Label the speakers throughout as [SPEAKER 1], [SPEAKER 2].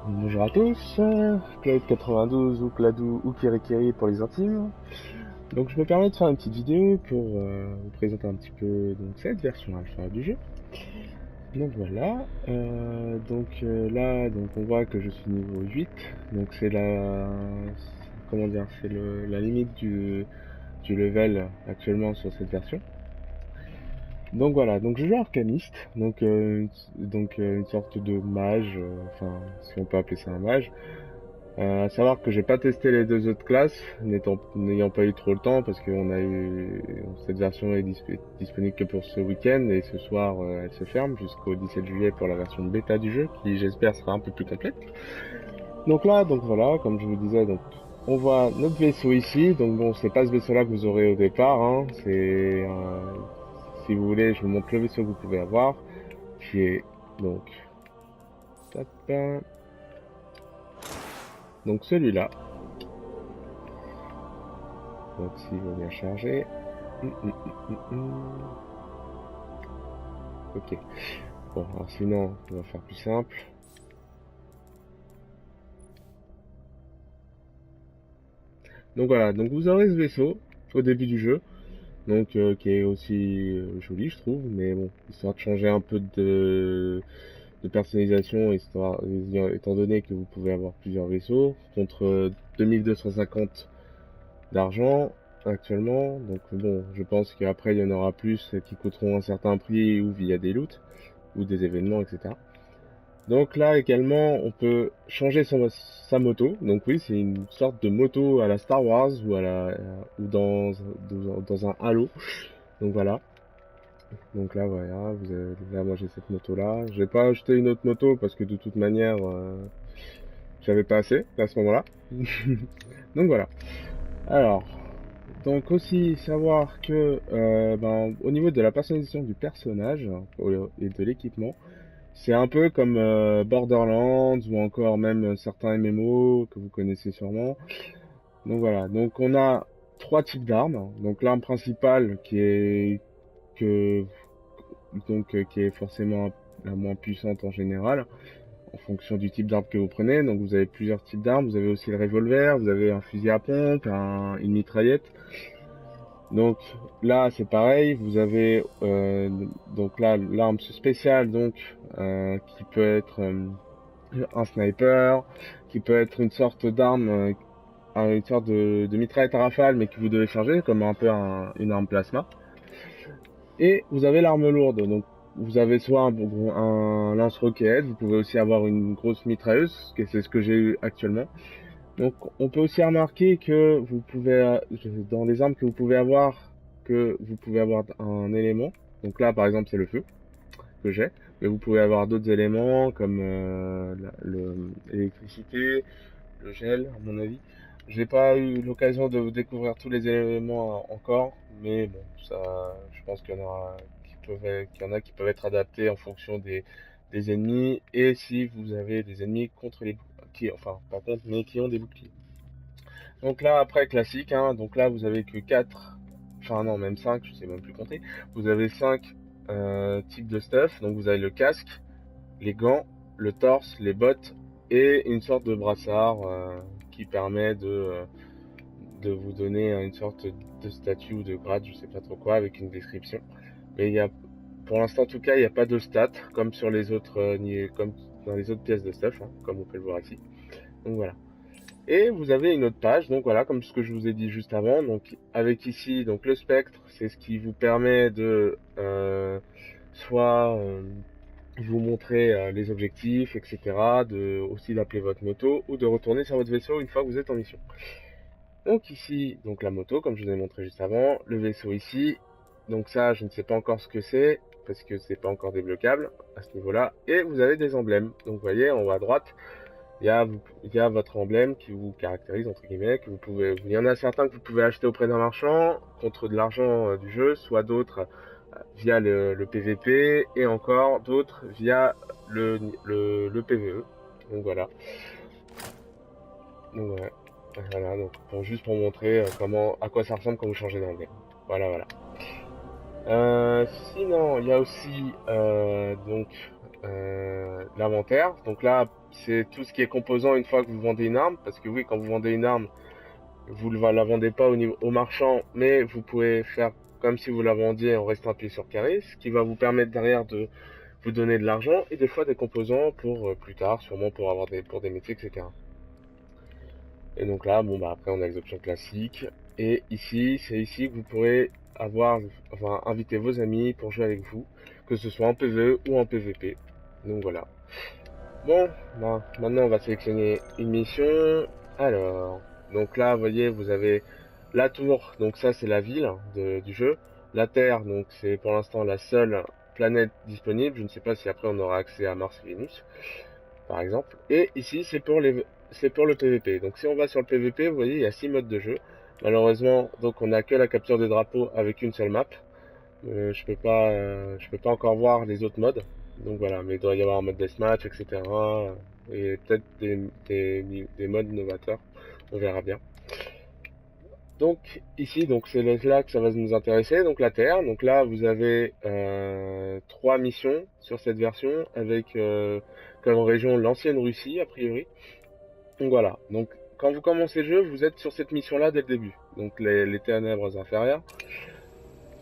[SPEAKER 1] Bonjour à tous, Claude92 ou Cladou ou Kirikiri pour les intimes. Donc je me permets de faire une petite vidéo pour vous présenter un petit peu donc, cette version alpha du jeu. Donc voilà, là donc on voit que je suis niveau 8, donc c'est la comment dire, c'est la limite du level actuellement sur cette version. Donc voilà, donc je joue arcaniste, une sorte de mage, enfin si on peut appeler ça un mage. À savoir que j'ai pas testé les deux autres classes, n'ayant pas eu trop le temps, parce que cette version est disponible que pour ce week-end, et ce soir elle se ferme jusqu'au 17 juillet pour la version bêta du jeu, qui j'espère sera un peu plus complète. Donc là, donc voilà, comme je vous disais, donc on voit notre vaisseau ici, donc bon, c'est pas ce vaisseau-là que vous aurez au départ, hein, si vous voulez, je vous montre le vaisseau que vous pouvez avoir, qui est donc, tac, donc celui-là. Donc s'il veut bien charger. Ok. Bon, alors sinon, on va faire plus simple. Donc voilà, donc vous aurez ce vaisseau au début du jeu, donc qui est aussi joli, je trouve, mais bon, histoire de changer un peu de personnalisation, étant donné que vous pouvez avoir plusieurs vaisseaux, contre 2250 d'argent actuellement. Donc bon, je pense qu'après il y en aura plus qui coûteront un certain prix ou via des loots ou des événements, etc. Donc là également, on peut changer sa moto. Donc oui, c'est une sorte de moto à la Star Wars ou dans un Halo. Donc voilà. Donc là voilà, là moi j'ai cette moto là. Je vais pas acheter une autre moto parce que de toute manière, j'avais pas assez à ce moment-là. Donc voilà. Alors, donc aussi savoir que au niveau de la personnalisation du personnage et de l'équipement, c'est un peu comme Borderlands ou encore même certains MMO que vous connaissez sûrement. Donc voilà, donc on a trois types d'armes. Donc l'arme principale que qui est forcément la moins puissante en général en fonction du type d'arme que vous prenez. Donc vous avez plusieurs types d'armes. Vous avez aussi le revolver, vous avez un fusil à pompe, une mitraillette. Donc là c'est pareil, vous avez donc là l'arme spéciale qui peut être un sniper, qui peut être une sorte d'arme, une sorte de mitraillette à rafale, mais que vous devez charger comme un peu une arme plasma. Et vous avez l'arme lourde, donc vous avez soit un lance-roquette, vous pouvez aussi avoir une grosse mitrailleuse, c'est ce que j'ai eu actuellement. Donc on peut aussi remarquer que dans les armes que vous pouvez avoir un élément. Donc là par exemple c'est le feu que j'ai, mais vous pouvez avoir d'autres éléments comme l'électricité, le gel à mon avis. J'ai pas eu l'occasion de découvrir tous les éléments encore, mais bon, ça, je pense qu'il y en a qui peuvent être adaptés en fonction des ennemis et si vous avez des ennemis contre enfin pas contre, mais qui ont des boucliers. Donc là après classique, hein, donc là vous avez que 4, enfin non même 5, je sais même plus compter. Vous avez 5 types de stuff, donc vous avez le casque, les gants, le torse, les bottes et une sorte de brassard qui permet de vous donner une sorte de statut ou de grade, je sais pas trop quoi, avec une description. Mais pour l'instant en tout cas, il n'y a pas de stats comme sur les autres, comme dans les autres pièces de stuff, hein, comme on peut le voir ici. Donc voilà. Et vous avez une autre page, donc voilà, comme ce que je vous ai dit juste avant, donc avec ici donc le spectre, c'est ce qui vous permet de soit vous montrer les objectifs, etc., aussi d'appeler votre moto ou de retourner sur votre vaisseau une fois que vous êtes en mission. Donc ici, donc la moto, comme je vous ai montré juste avant, le vaisseau ici, donc ça je ne sais pas encore ce que c'est, parce que c'est pas encore débloquable à ce niveau-là, et vous avez des emblèmes, donc vous voyez en haut à droite, il y a votre emblème qui vous caractérise, entre guillemets, il y en a certains que vous pouvez acheter auprès d'un marchand, contre de l'argent du jeu, soit d'autres via le PVP, et encore d'autres via le PVE, donc voilà. Donc ouais. Voilà, donc juste pour montrer à quoi ça ressemble quand vous changez d'anglais. Voilà, voilà. Sinon, il y a aussi l'inventaire. Donc là, c'est tout ce qui est composant une fois que vous vendez une arme, parce que oui, quand vous vendez une arme, vous ne la vendez pas au marchand, mais vous pouvez faire comme si vous la vendiez en restant appuyé sur carré, ce qui va vous permettre derrière de vous donner de l'argent et des fois des composants pour plus tard, sûrement pour avoir pour des métiers, etc. Et donc là, bon bah après on a les options classiques. Et ici, c'est ici que vous pourrez inviter vos amis pour jouer avec vous, que ce soit en PvE ou en PvP. Donc voilà. Bon, bah, maintenant on va sélectionner une mission. Alors, donc là, vous voyez, vous avez la tour, donc ça c'est la ville du jeu. La Terre, donc c'est pour l'instant la seule planète disponible. Je ne sais pas si après on aura accès à Mars et Vénus, par exemple. Et ici, c'est pour le PVP. Donc si on va sur le PVP, vous voyez, il y a 6 modes de jeu. Malheureusement, donc on n'a que la capture de drapeau avec une seule map. Je peux pas encore voir les autres modes. Donc voilà, mais il doit y avoir un mode deathmatch, etc. Et peut-être des modes novateurs. On verra bien. Donc ici, donc c'est là que ça va nous intéresser. Donc la Terre. Donc là, vous avez 3 missions sur cette version avec comme région l'ancienne Russie a priori. Donc voilà. Donc quand vous commencez le jeu, vous êtes sur cette mission-là dès le début. Donc les ténèbres inférieures.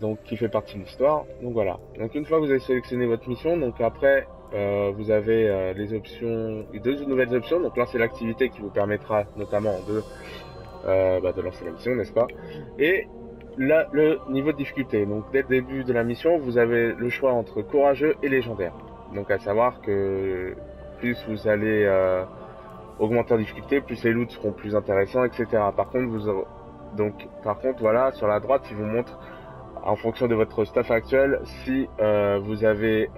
[SPEAKER 1] Donc qui fait partie de l'histoire. Donc voilà. Donc une fois que vous avez sélectionné votre mission, donc après vous avez les options, deux nouvelles options. Donc là c'est l'activité qui vous permettra notamment de lancer la mission, n'est-ce pas? Et là le niveau de difficulté. Donc dès le début de la mission, vous avez le choix entre courageux et légendaire. Donc à savoir que plus vous allez augmenter en difficulté, plus les loots seront plus intéressants, etc. Par contre voilà, sur la droite il vous montre en fonction de votre stuff actuel, si vous avez,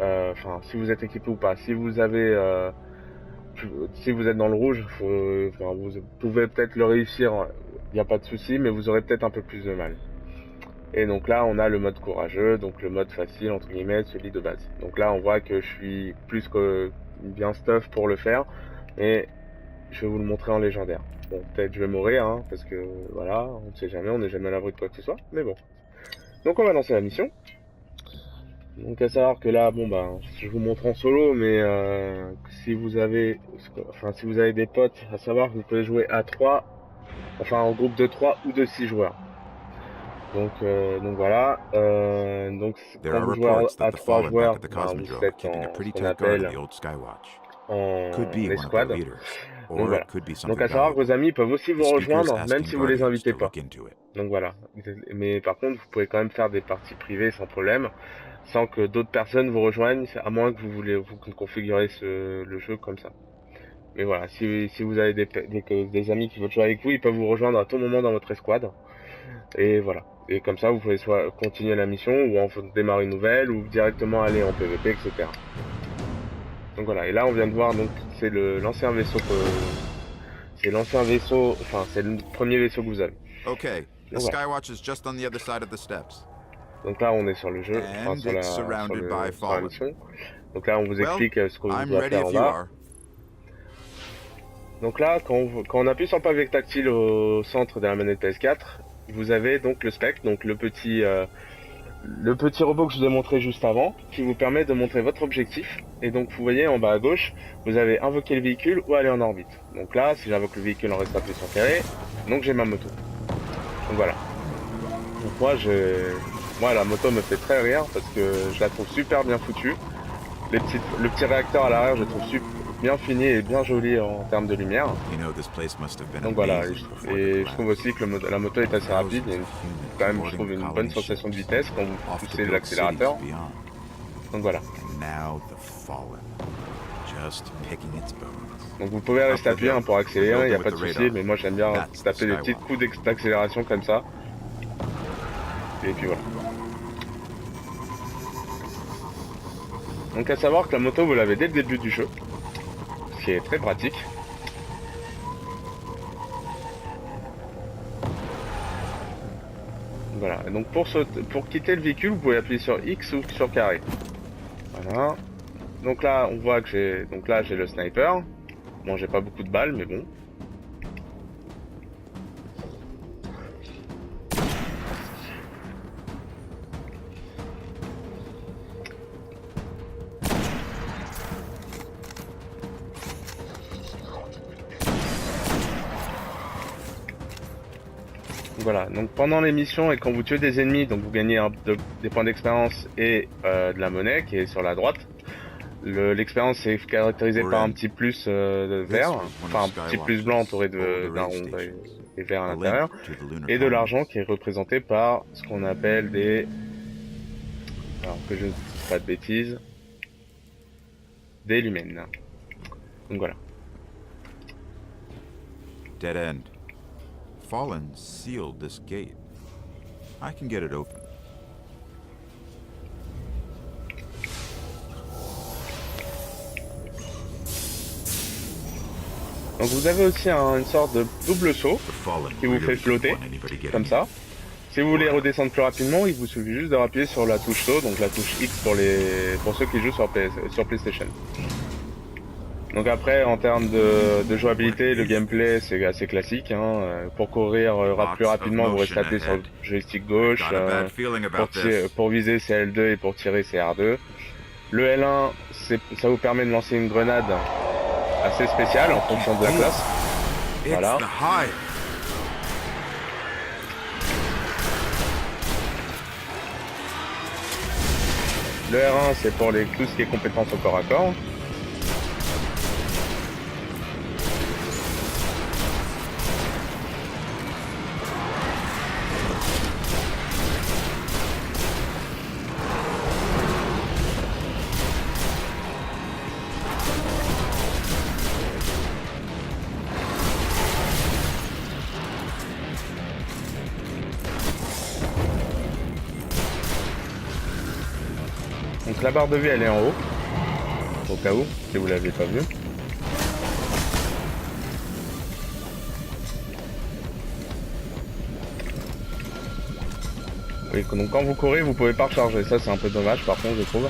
[SPEAKER 1] si vous êtes équipé ou pas. Si vous êtes dans le rouge, vous pouvez peut-être le réussir, il n'y a pas de souci, mais vous aurez peut-être un peu plus de mal. Et donc là, on a le mode courageux, donc le mode facile entre guillemets, celui de base. Donc là, on voit que je suis plus que bien stuff pour le faire, mais je vais vous le montrer en légendaire. Bon, peut-être je vais mourir, hein, parce que voilà, on ne sait jamais, on n'est jamais à l'abri de quoi que ce soit, mais bon. Donc on va lancer la mission. Donc à savoir que là, bon bah, je vous montre en solo, mais si vous avez des potes, à savoir que vous pouvez jouer à 3, en groupe de 3 ou de 6 joueurs. Donc voilà. Donc quand vous jouez à 3 joueurs, vous êtes en ce qu'on appelle en escouade. Donc voilà. Donc à savoir que vos amis peuvent aussi vous rejoindre, même si vous les invitez pas. Donc voilà. Mais par contre, vous pouvez quand même faire des parties privées sans problème, sans que d'autres personnes vous rejoignent, à moins que vous configurez le jeu comme ça. Mais voilà, si vous avez des amis qui veulent jouer avec vous, ils peuvent vous rejoindre à tout moment dans votre escouade. Et voilà. Et comme ça, vous pouvez soit continuer la mission, ou en démarrer une nouvelle, ou directement aller en PVP, etc. Donc voilà, et là on vient de voir, donc c'est l'ancien vaisseau c'est le premier vaisseau que vous avez.
[SPEAKER 2] Okay, the Skywatch is just on the other side of the steps.
[SPEAKER 1] Donc là on est sur le jeu, sur la mission. Donc là on vous explique ce que vous doit faire en bas. Donc là, quand on appuie sur le pavé tactile au centre de la manette PS4, vous avez donc le spec, donc le petit robot que je vous ai montré juste avant, qui vous permet de montrer votre objectif. Et donc vous voyez en bas à gauche, vous avez invoquer le véhicule ou aller en orbite. Donc là, si j'invoque le véhicule en restant appuyé sur carré, donc j'ai ma moto. Donc voilà. Donc moi la moto me fait très rire parce que je la trouve super bien foutue. Le petit réacteur à l'arrière, je le trouve bien fini et bien joli en termes de lumière. Donc voilà, et je trouve aussi que la moto est assez rapide. Il y a quand même, je trouve, une bonne sensation de vitesse quand vous poussez l'accélérateur. Donc voilà. Donc vous pouvez rester appuyé pour accélérer, il n'y a pas de souci, mais moi j'aime bien taper des petits coups d'accélération comme ça. Et puis voilà. Donc à savoir que la moto vous l'avez dès le début du jeu, ce qui est très pratique. Voilà, et donc pour quitter le véhicule, vous pouvez appuyer sur X ou sur carré. Voilà. Donc là, on voit que j'ai le sniper. Bon, j'ai pas beaucoup de balles, mais bon. Voilà, donc pendant les missions et quand vous tuez des ennemis, donc vous gagnez des points d'expérience et de la monnaie qui est sur la droite. L'expérience est caractérisée par un petit plus vert, enfin un petit plus blanc entouré d'un rond et vert à l'intérieur, et de l'argent qui est représenté par ce qu'on appelle des... Alors que je ne dise pas de bêtises, des lumens. Donc voilà.
[SPEAKER 2] Dead end. Fallen sealed this gate. I can get it open.
[SPEAKER 1] Donc vous avez aussi une sorte de double saut qui vous fait flotter, comme ça. Si vous voulez redescendre plus rapidement, il vous suffit juste de rappuyer sur la touche saut, donc la touche X pour ceux qui jouent sur PlayStation. Donc après, en termes de jouabilité, le gameplay c'est assez classique. Hein. Pour courir plus rapidement, vous restez appuyé sur le joystick gauche. Pour viser c'est L2 et pour tirer c'est R2. Le L1, ça vous permet de lancer une grenade assez spéciale en fonction de la classe. Voilà. Le R1 c'est pour tout ce qui est compétences au corps à corps. Donc la barre de vie elle est en haut, au cas où, si vous l'avez pas vu. Oui, donc quand vous courez, vous pouvez pas recharger, ça c'est un peu dommage par contre je trouve.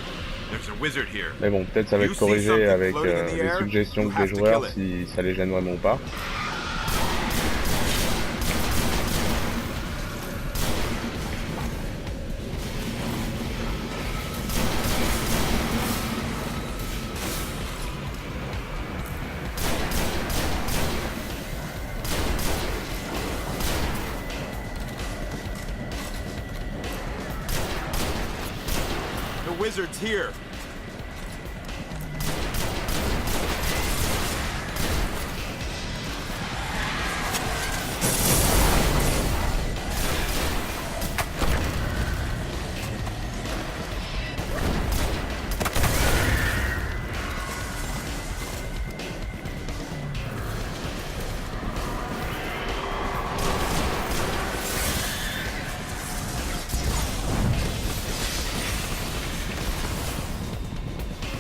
[SPEAKER 1] Mais bon, peut-être ça va être corrigé avec les suggestions des joueurs si ça les gêne vraiment ou pas.
[SPEAKER 2] Wizard's here.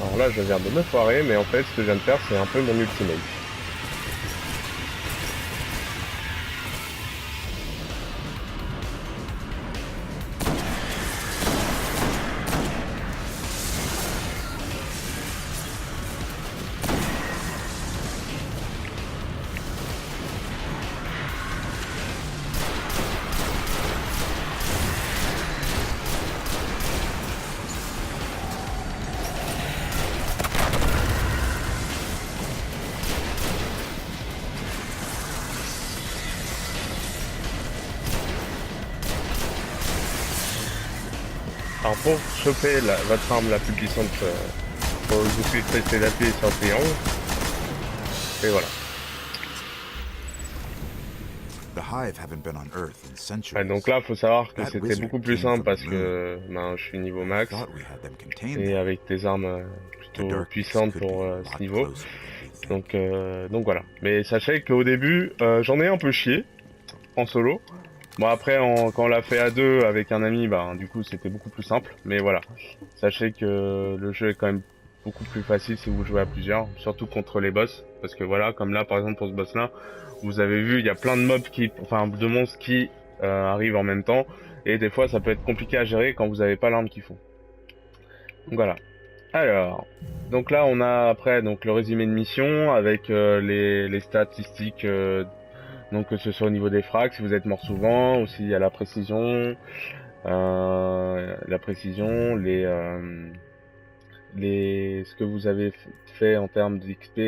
[SPEAKER 1] Alors là je viens de me foirer, mais en fait ce que je viens de faire c'est un peu mon ultimate. Alors pour choper votre arme la plus puissante, faut vous suffit d'appuyer sur le triangle. Et voilà. Ouais, donc là, faut savoir que c'était beaucoup plus simple parce que je suis niveau max et avec des armes plutôt puissantes pour ce niveau. Donc voilà. Mais sachez qu'au début, j'en ai un peu chié en solo. Bon après quand on l'a fait à deux avec un ami, du coup c'était beaucoup plus simple. Mais voilà, sachez que le jeu est quand même beaucoup plus facile si vous jouez à plusieurs, surtout contre les boss. Parce que voilà, comme là par exemple pour ce boss là, vous avez vu il y a plein de mobs de monstres qui arrivent en même temps. Et des fois ça peut être compliqué à gérer quand vous n'avez pas l'arme qu'il faut. Donc voilà. Alors, donc là on a après donc le résumé de mission avec les statistiques. Donc que ce soit au niveau des frags, si vous êtes mort souvent, aussi à la précision, ce que vous avez fait en termes d'XP.